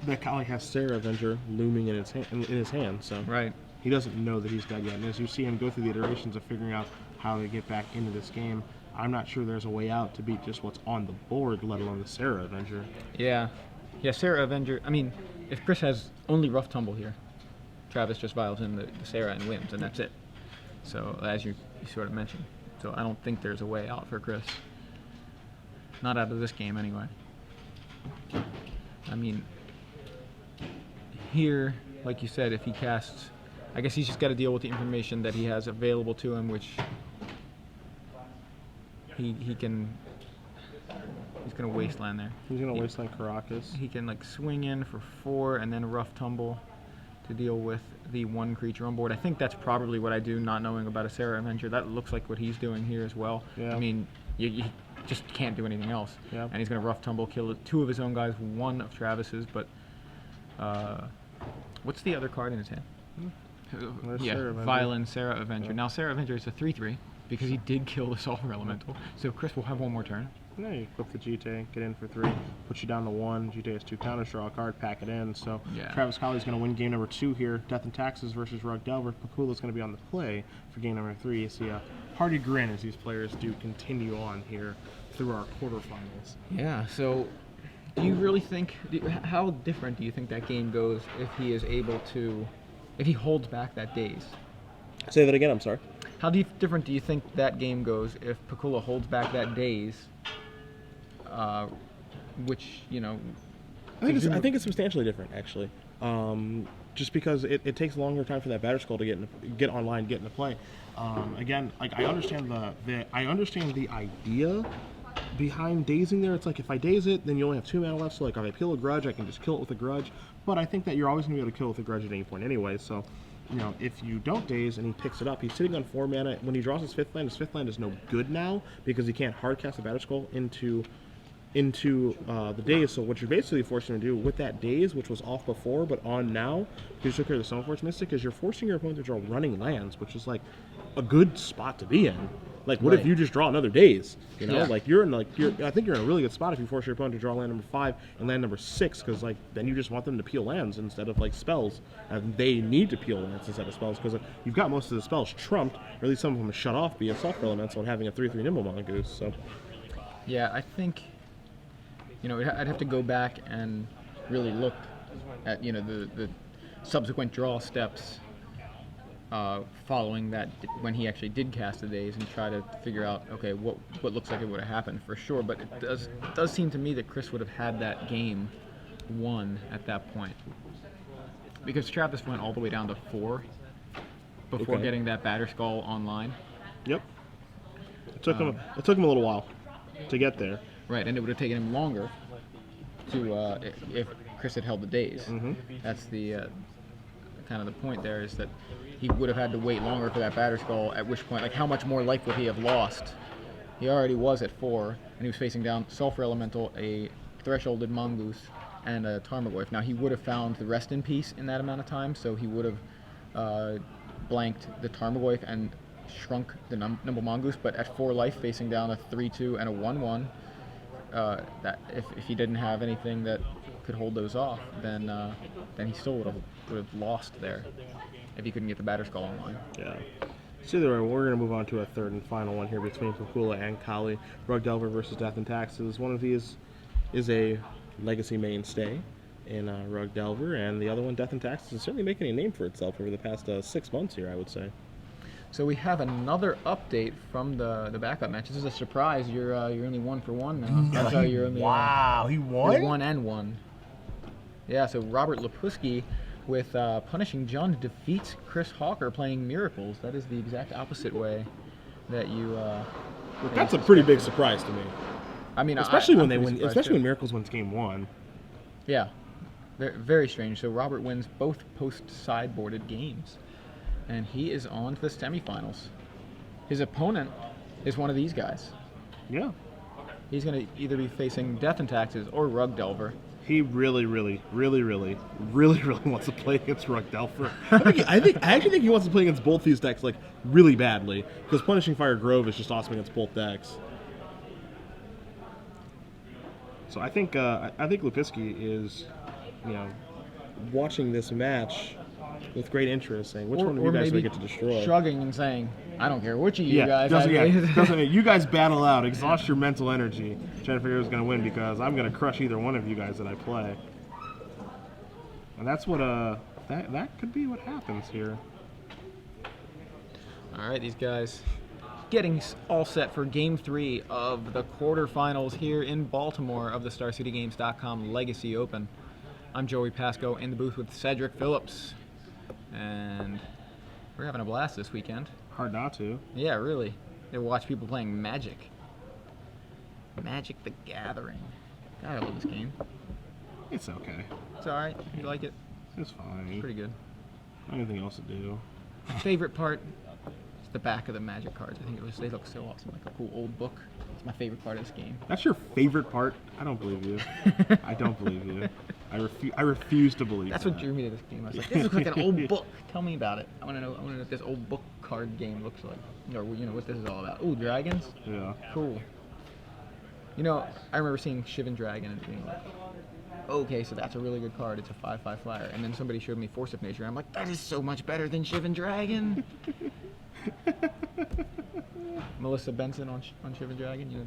that Cowley has Sarah Avenger looming in his hand. So right. He doesn't know that he's dead yet. And as you see him go through the iterations of figuring out how to get back into this game, I'm not sure there's a way out to beat just what's on the board, let alone the Sarah Avenger. Yeah. Yeah, Sarah Avenger. I mean, if Chris has only Rough Tumble here, Travis just vials in the Sarah and wins, and that's it. So, as you sort of mentioned. So, I don't think there's a way out for Chris. Not out of this game, anyway. I mean, here, like you said, if he casts, I guess he's just got to deal with the information that he has available to him, which he can. He's gonna wasteland there. He's gonna wasteland Caracas. He can like swing in for 4 and then Rough Tumble to deal with the 1 creature on board. I think that's probably what I do, not knowing about a Sarah Avenger. That looks like what he's doing here as well. Yeah. I mean, you just can't do anything else. Yeah. And he's gonna Rough Tumble, kill 2 of his own guys, 1 of Travis's, but what's the other card in his hand? Violin Sarah Avenger. Yeah. Now Sarah Avenger is a 3/3 because he did kill the Sulfur Elemental, so Chris will have 1 more turn. Yeah, you equip the GT, get in for 3, put you down to 1. GT has 2 counters, draw a card, pack it in. So Yeah. Travis Cowley's going to win game number 2 here. Death and Taxes versus Rug Delver. Pikula's going to be on the play for game number 3. You see a hearty grin as these players do continue on here through our quarterfinals. Yeah, so do you really think, how different do you think that game goes if he is able to, if he holds back that daze? Say that again, I'm sorry. How different do you think that game goes if Pikula holds back that daze, which, you know... I think it's substantially different, actually. Just because it takes a longer time for that batter skull to get online, get into play. Again, like I understand the idea behind dazing there. It's like if I daze it, then you only have 2 mana left. So like if I peel a grudge, I can just kill it with a grudge. But I think that you're always going to be able to kill it with a grudge at any point anyway. So, you know, if you don't daze and he picks it up, he's sitting on 4 mana. When he draws his 5th land is no good now because he can't hard cast the batter skull into the daze. So what you're basically forcing him to do with that daze, which was off before but on now, because you took care of the Stoneforge Mystic, is you're forcing your opponent to draw running lands, which is like a good spot to be in. Like, what if you just draw another daze? You know, like I think you're in a really good spot if you force your opponent to draw land number 5 and land number 6, because like then you just want them to peel lands instead of like spells, and they need to peel lands instead of spells because you've got most of the spells trumped, or at least some of them shut off via Sulfur Elemental and having a 3/3 Nimble Mongoose. So, yeah, I think, you know, I'd have to go back and really look at, you know, the subsequent draw steps following that when he actually did cast the daze and try to figure out, okay, what looks like it would have happened for sure. But it does seem to me that Chris would have had that game won at that point, because Travis went all the way down to 4 before getting that batter skull online. Yep. It took him a little while to get there. Right, and it would have taken him longer to if Chris had held the daze. That's the kind of the point there, is that he would have had to wait longer for that batter skull, at which point, like, how much more life would he have lost? He already was at 4, and he was facing down Sulfur Elemental, a Thresholded Mongoose, and a Tarmogoyf. Now, he would have found the Rest in Peace in that amount of time, so he would have blanked the Tarmogoyf and shrunk the Nimble Mongoose, but at 4 life, facing down a 3/2 and a 1/1, that if he didn't have anything that could hold those off, then he still would have lost there if he couldn't get the batter skull online. Yeah. So either way, we're going to move on to a third and final one here between Pikula and Cowley. Rug Delver versus Death and Taxes. One of these is a legacy mainstay in Rug Delver, and the other one, Death and Taxes, is certainly making a name for itself over the past 6 months here, I would say. So we have another update from the backup match. This is a surprise. You're only 1 for 1 now. That's how you're only he won? You're 1 and 1. Yeah. So Robert Lepuski with Punishing Jund defeats Chris Hawker playing Miracles. That is the exact opposite way that you. That's a pretty big surprise to me. I mean, especially when Miracles wins game 1. Yeah. Very, very strange. So Robert wins both post-sideboarded games, and he is on to the semifinals. His opponent is one of these guys. Yeah. He's going to either be facing Death and Taxes or Rug Delver. He really wants to play against Rug Delver. I actually think he wants to play against both these decks like really badly, because Punishing Fire Grove is just awesome against both decks. So I think Lepuski is, you know, watching this match with great interest, saying which one of you guys do I get to destroy? Shrugging and saying, I don't care which of you guys. You guys battle out, exhaust your mental energy, trying to figure out who's going to win, because I'm going to crush either one of you guys that I play. And that's what that could be what happens here. All right, these guys getting all set for Game 3 of the quarterfinals here in Baltimore of the StarCityGames.com Legacy Open. I'm Joey Pasco in the booth with Cedric Phillips, and we're having a blast this weekend. Hard not to. Yeah, really. They watch people playing Magic. Magic the Gathering. God, I love this game. It's okay. It's alright. You like it? It's fine. It's pretty good. Anything else to do? My favorite part is the back of the Magic cards. I think they look so awesome, like a cool old book. It's my favorite part of this game. That's your favorite part? I don't believe you. I don't believe you. I refuse to believe That's that. what drew me to this game. I was like, this looks like an old book. Tell me about it. I want to know what this old book card game looks like. Or, you know, what this is all about. Ooh, dragons? Yeah. Cool. You know, I remember seeing Shivan Dragon and being like, okay, so that's a really good card. It's a 5/5 flyer. And then somebody showed me Force of Nature. I'm like, that is so much better than Shivan Dragon. Melissa Benson on Shivan Dragon. You know,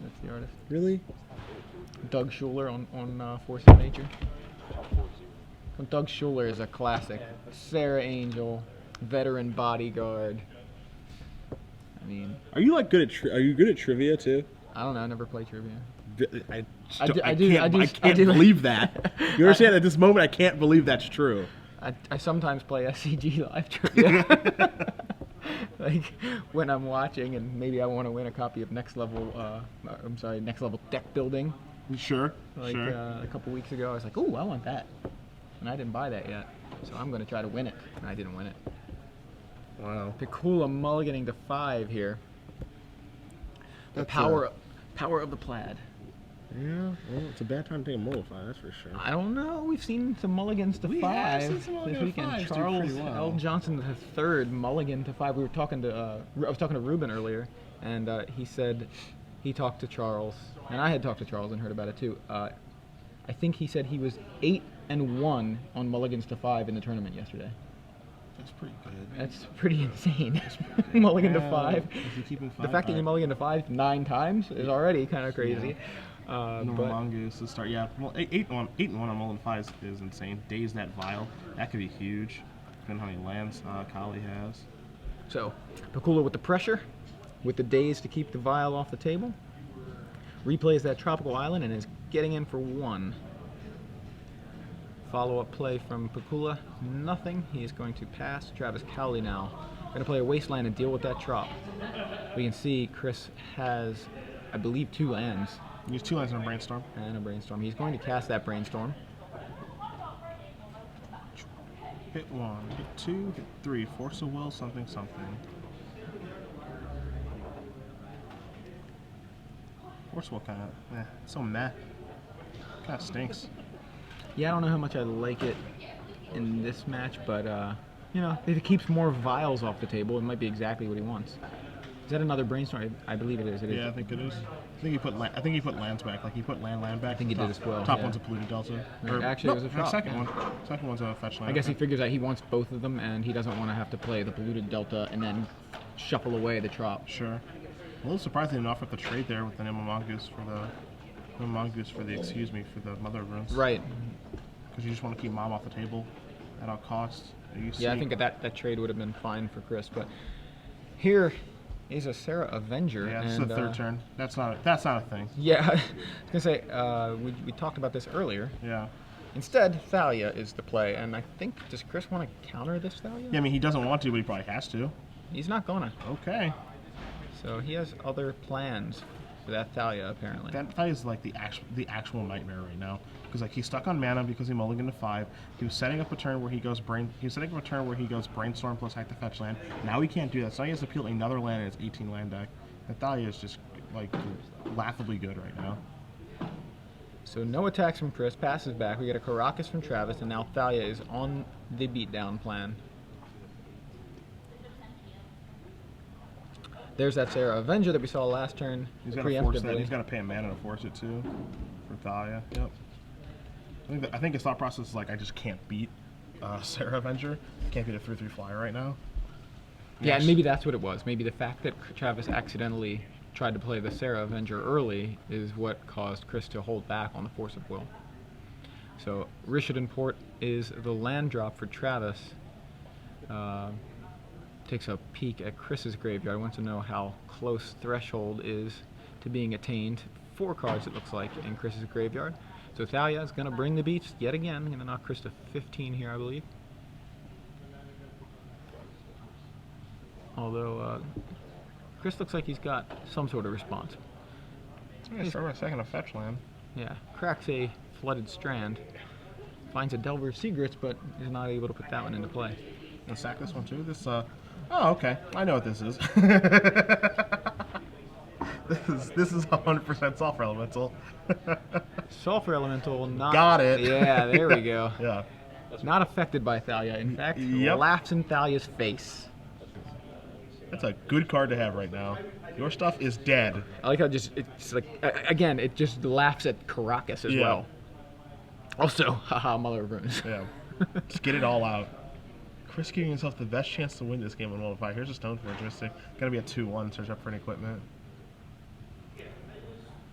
that's the artist. Really? Doug Schuler on Force of Nature. Doug Schuler is a classic. Sarah Angel, veteran bodyguard. I mean, Are you like good at are you good at trivia too? I don't know. I never played trivia. I I can't do. believe that. You understand? At this moment, I can't believe that's true. I sometimes play SCG live trivia. Like when I'm watching and maybe I want to win a copy of Next Level Deck Building. Sure. Like sure. A couple weeks ago, I was like, "Ooh, I want that," and I didn't buy that yet, so I'm going to try to win it, and I didn't win it. Wow. Pikula mulliganing to 5 here. The power of the plaid. Yeah. Well, it's a bad time to take a multiply, that's for sure. I don't know. We've seen some mulligans to 5 some this mulligan weekend. fives do Charles pretty well. L. Johnson III mulligan to 5. We were talking to I was talking to Ruben earlier, and he said he talked to Charles, and I had talked to Charles and heard about it too. I think he said he was 8-1 on mulligans to 5 in the tournament yesterday. That's pretty good. That's pretty insane. Mulligan to 5. If you keep in The fact that you mulligan to 5 9 times is already kind of crazy. Normal But mongoose to start. Yeah, well, 8-1 on Mullen 5 is insane. Days that vial. That could be huge. Depending on how many lands Cowley has. so, Pikula with the pressure, with the days to keep the vial off the table. Replays that tropical island and is getting in for 1. Follow-up play from Pikula, nothing. He is going to pass. Travis Cowley now going to play a wasteland and deal with that trop. We can see Chris has, I believe, 2 lands Use 2 lands in a brainstorm. and a brainstorm. He's going to cast that brainstorm. Hit 1, hit 2, hit 3. Force of will, something. Force of will kind of, so meh. Kind of stinks. Yeah, I don't know how much I like it in this match, but you know, if it keeps more vials off the table, it might be exactly what he wants. Is that another brainstorm? I believe it is. It is. Yeah, I think it is. I think he put lands back. Like he put land back. I think he did as well, Top yeah. one's a polluted delta. Right, actually, it was a drop, second yeah. one. Second one's a fetch land. I guess he figures out he wants both of them, and he doesn't want to have to play the polluted delta and then shuffle away the trop. Sure. A little surprising enough with the trade there with the Nemo Mongoose for the Mother of Runes. Right. Because you just want to keep Mom off the table at all costs. Yeah, I think that trade would have been fine for Chris, but here is a Sarah Avenger. Yeah, this is and, the third turn. That's not a thing. Yeah, I was gonna say we talked about this earlier. Yeah. Instead, Thalia is the play, and I think, does Chris want to counter this Thalia? Yeah, I mean he doesn't want to, but he probably has to. He's not gonna. Okay. So he has other plans for that Thalia, apparently. That is like the actual nightmare right now. Because like he's stuck on mana because he mulliganed to 5. He was setting up a turn where he goes brainstorm plus hack the fetch land. Now he can't do that. So now he has to peel another land in his 18 land deck. Thalia is just like laughably good right now. So no attacks from Chris, passes back. We get a Caracas from Travis, and now Thalia is on the beatdown plan. There's that Sarah Avenger that we saw last turn. He's got to force that. He's got to pay a mana to force it too. For Thalia. Yep. I think his thought process is like, I just can't beat Sarah Avenger. I can't beat a 3/3 flyer right now. Yeah, and maybe that's what it was. Maybe the fact that Travis accidentally tried to play the Sarah Avenger early is what caused Chris to hold back on the Force of Will. So Rishadan Port is the land drop for Travis. Takes a peek at Chris's graveyard. Wants to know how close Threshold is to being attained. 4 cards, it looks like, in Chris's graveyard. So Thalia is going to bring the beats yet again. Going to knock Chris to 15 here, I believe. Although Chris looks like he's got some sort of response. Yeah, start by second a fetch land. Yeah, cracks a Flooded Strand. Finds a Delver Secrets, but is not able to put that one into play. And sack this one too. This oh, okay. I know what this is. This is 100% Sulfur Elemental. Sulfur Elemental, not... Got it. Yeah, there we go. Yeah. Not affected by Thalia. In fact, Yep. laughs in Thalia's face. That's a good card to have right now. Your stuff is dead. I like how it's like again it just laughs at Caracas as well. Also, haha, Mother of Runes. Yeah. Just get it all out. Chris giving himself the best chance to win this game on 105. Here's a Stoneforge Mystic. Gotta be a 2-1. Search up for any equipment.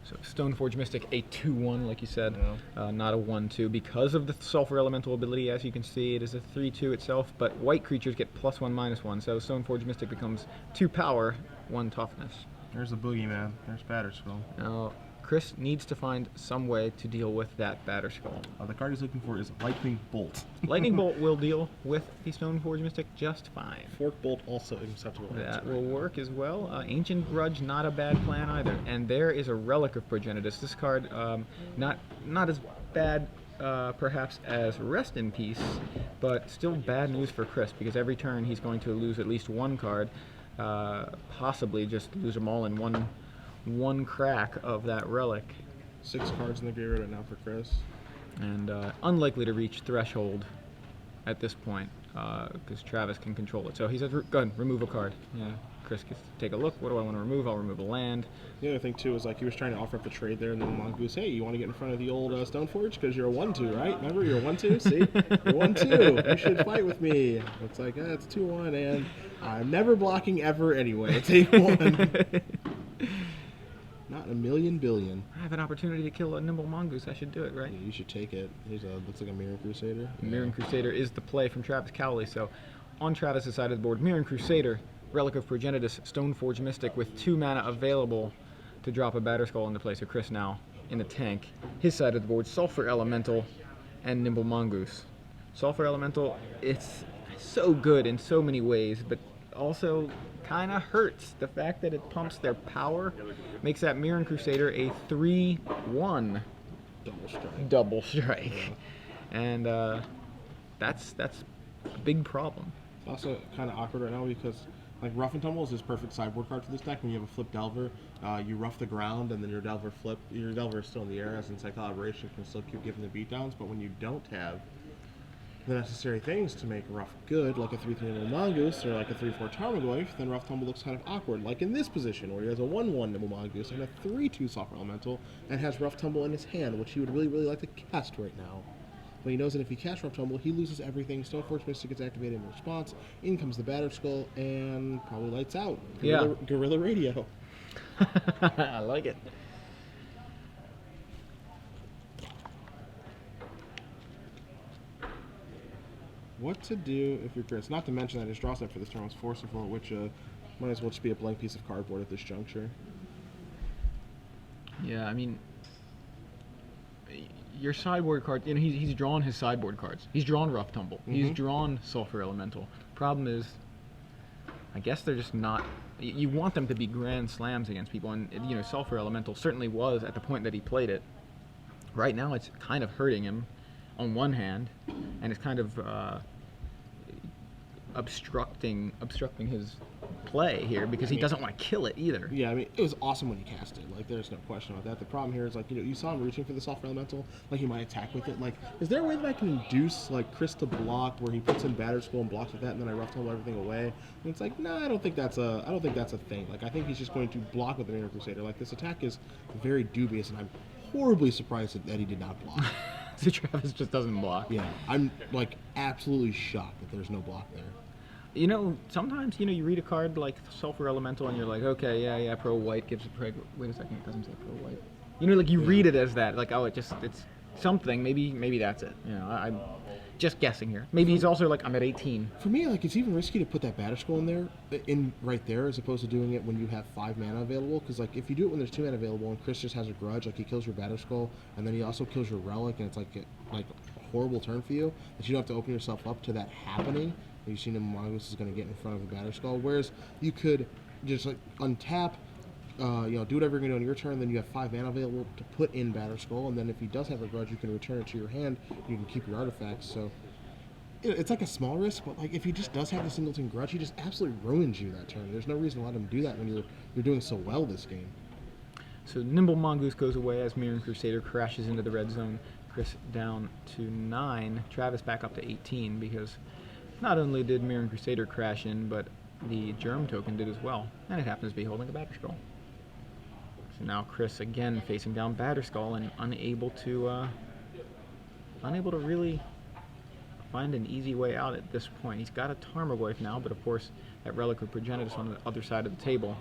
So Stoneforge Mystic, a 2-1, like you said, Yeah. not a 1-2. Because of the Sulfur Elemental ability, as you can see, it is a 3-2 itself, but white creatures get +1/-1, so Stoneforge Mystic becomes 2 power, 1 toughness. There's the Boogeyman. There's Batterskull. Now, Chris needs to find some way to deal with that Batterskull. The card he's looking for is Lightning Bolt. Lightning Bolt will deal with the Stoneforge Mystic just fine. Fork Bolt also acceptable. That will work as well. Ancient Grudge, not a bad plan either. And there is a Relic of Progenitus. This card, not as bad perhaps as Rest in Peace, but still bad news for Chris because every turn he's going to lose at least 1 card, possibly just lose them all in one crack of that relic. 6 cards in the graveyard right now for Chris. And unlikely to reach threshold at this point because Travis can control it. So he says, go ahead, remove a card. Yeah, Chris gets to take a look. What do I want to remove? I'll remove a land. The other thing too is like he was trying to offer up the trade there, and then Mongoose, hey, you want to get in front of the old Stoneforge because you're a 1-2, right? Remember, you're a 1-2. See, you're 1-2. You should fight with me. It's like it's 2-1, and I'm never blocking ever anyway. Take 1. Not a million billion. I have an opportunity to kill a Nimble Mongoose. I should do it, right? Yeah, you should take it. Here's looks like a Mirror Crusader. Mirror Crusader is the play from Travis Cowley. So on Travis' side of the board, Mirror Crusader, Relic of Progenitus, Stoneforge Mystic with 2 mana available to drop a Batterskull into play. So Chris now in the tank. His side of the board, Sulfur Elemental and Nimble Mongoose. Sulfur Elemental, it's so good in so many ways, but also kind of hurts. The fact that it pumps their power makes that Mirror Crusader a 3-1 double strike. Yeah. And that's a big problem. It's also kind of awkward right now because like Rough and Tumble is this perfect sideboard card for this deck. When you have a flip Delver, you rough the ground and then your Delver flip. Your Delver is still in the air, as in Cycle Aberration can still keep giving the beatdowns. But when you don't have the necessary things to make Rough good, like a 3-3 Nimble Mongoose or like a 3-4 Tarmogoyf, then Rough Tumble looks kind of awkward, like in this position where he has a 1-1 Nimble Mongoose and a 3-2 Sulfur Elemental and has Rough Tumble in his hand, which he would really like to cast right now. But he knows that if he casts Rough Tumble, he loses everything. Stoneforge Mystic gets activated in response. In comes the Batterskull and probably lights out. Guerrilla Radio. I like it. What to do if you're Chris? Not to mention that his draw set for this turn was Forceful, which might as well just be a blank piece of cardboard at this juncture. Yeah, I mean, your sideboard card, you know, he's drawn his sideboard cards. He's drawn Rough Tumble. Mm-hmm. He's drawn Sulfur Elemental. Problem is, I guess they're just not. You want them to be grand slams against people, and you know, Sulfur Elemental certainly was at the point that he played it. Right now, it's kind of hurting him on one hand, and it's kind of obstructing his play here because he doesn't want to kill it either. Yeah, I mean, it was awesome when he cast it. Like, there's no question about that. The problem here is, like, you know, you saw him reaching for the Sulfur Elemental. Like, he might attack with it. Like, is there a way that I can induce, like, Chris to block where he puts in Batterskull and blocks with that, and then I Rough Tumble everything away? And it's like, no, I don't think that's a thing. Like, I think he's just going to block with the Mirror Crusader. Like, this attack is very dubious, and I'm horribly surprised that he did not block. So Travis just doesn't block. Yeah, I'm, like, absolutely shocked that there's no block there. You know, sometimes, you know, you read a card like Sulfur Elemental and you're like, okay, yeah, pro white gives a preg. Wait a second, it doesn't say pro white. You know, like you read it as that, like, oh, it's something. Maybe that's it. You know, I'm just guessing here. Maybe he's also like, I'm at 18. For me, like, it's even risky to put that Batterskull right there, as opposed to doing it when you have 5 mana available. Because, like, if you do it when there's 2 mana available and Chris just has a grudge, like, he kills your Batterskull and then he also kills your Relic, and it's like a horrible turn for you, that you don't have to open yourself up to that happening. You've seen him, Mongoose is going to get in front of the Batterskull, whereas you could just, like, untap, you know, do whatever you're going to do on your turn, then you have 5 mana available to put in Batterskull, and then if he does have a grudge, you can return it to your hand, you can keep your artifacts. So it's like a small risk, but, like, if he just does have the singleton grudge, he just absolutely ruins you that turn. There's no reason to let him do that when you're doing so well this game. So Nimble Mongoose goes away as Mirror Crusader crashes into the red zone. Chris down to 9, Travis back up to 18 because not only did Mirror Crusader crash in, but the germ token did as well, and it happens to be holding a Batterskull. So now Chris again facing down Batterskull and unable to really find an easy way out at this point. He's got a Tarmogoyf now, but of course that Relic of Progenitus on the other side of the table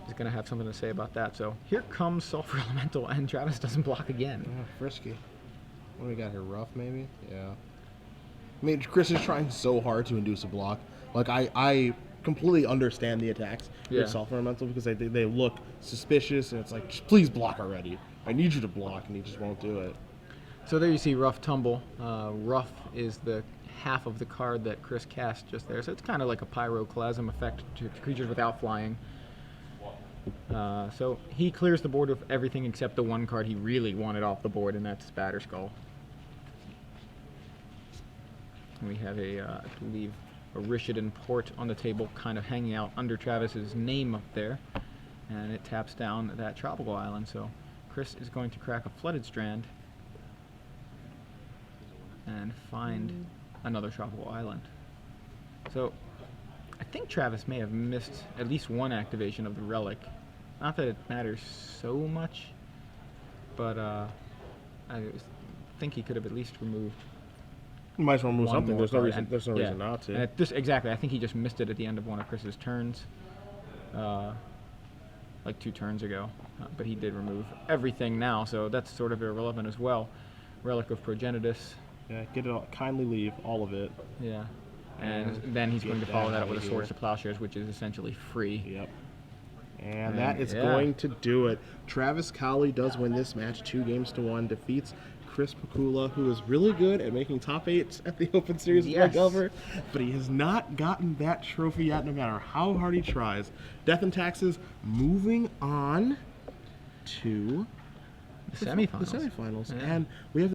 is going to have something to say about that. So here comes Sulfur Elemental, and Travis doesn't block again. Frisky. What do we got here? Rough, maybe? Yeah. I mean, Chris is trying so hard to induce a block. Like, I completely understand the attacks with Sulfur Elemental because they look suspicious, and it's like, just please block already. I need you to block, and he just won't do it. So there you see Rough Tumble. Rough is the half of the card that Chris cast just there. So it's kind of like a Pyroclasm effect to creatures without flying. So he clears the board of everything except the one card he really wanted off the board, and that's Batterskull. And we have I believe, a Rishadan Port on the table, kind of hanging out under Travis's name up there. And it taps down that Tropical Island. So Chris is going to crack a Flooded Strand and find another Tropical Island. So I think Travis may have missed at least one activation of the Relic. Not that it matters so much, but I think he could have at least removed. You might as well move one something. more There's no card. reason. Reason not to. And exactly. I think he just missed it at the end of one of Chris's turns, like 2 turns ago. But he did remove everything now, so that's sort of irrelevant as well. Relic of Progenitus. Yeah, get it all. Kindly leave all of it. Yeah. And then he's going to follow that up with a Swords to Plowshares, which is essentially free. Yep. And that is going to do it. Travis Cowley does win this match 2-1, defeats Chris Pikula, who is really good at making top 8s at the Open Series of Over, but he has not gotten that trophy yet, no matter how hard he tries. Death and Taxes moving on to The semifinals. The semifinals. And we have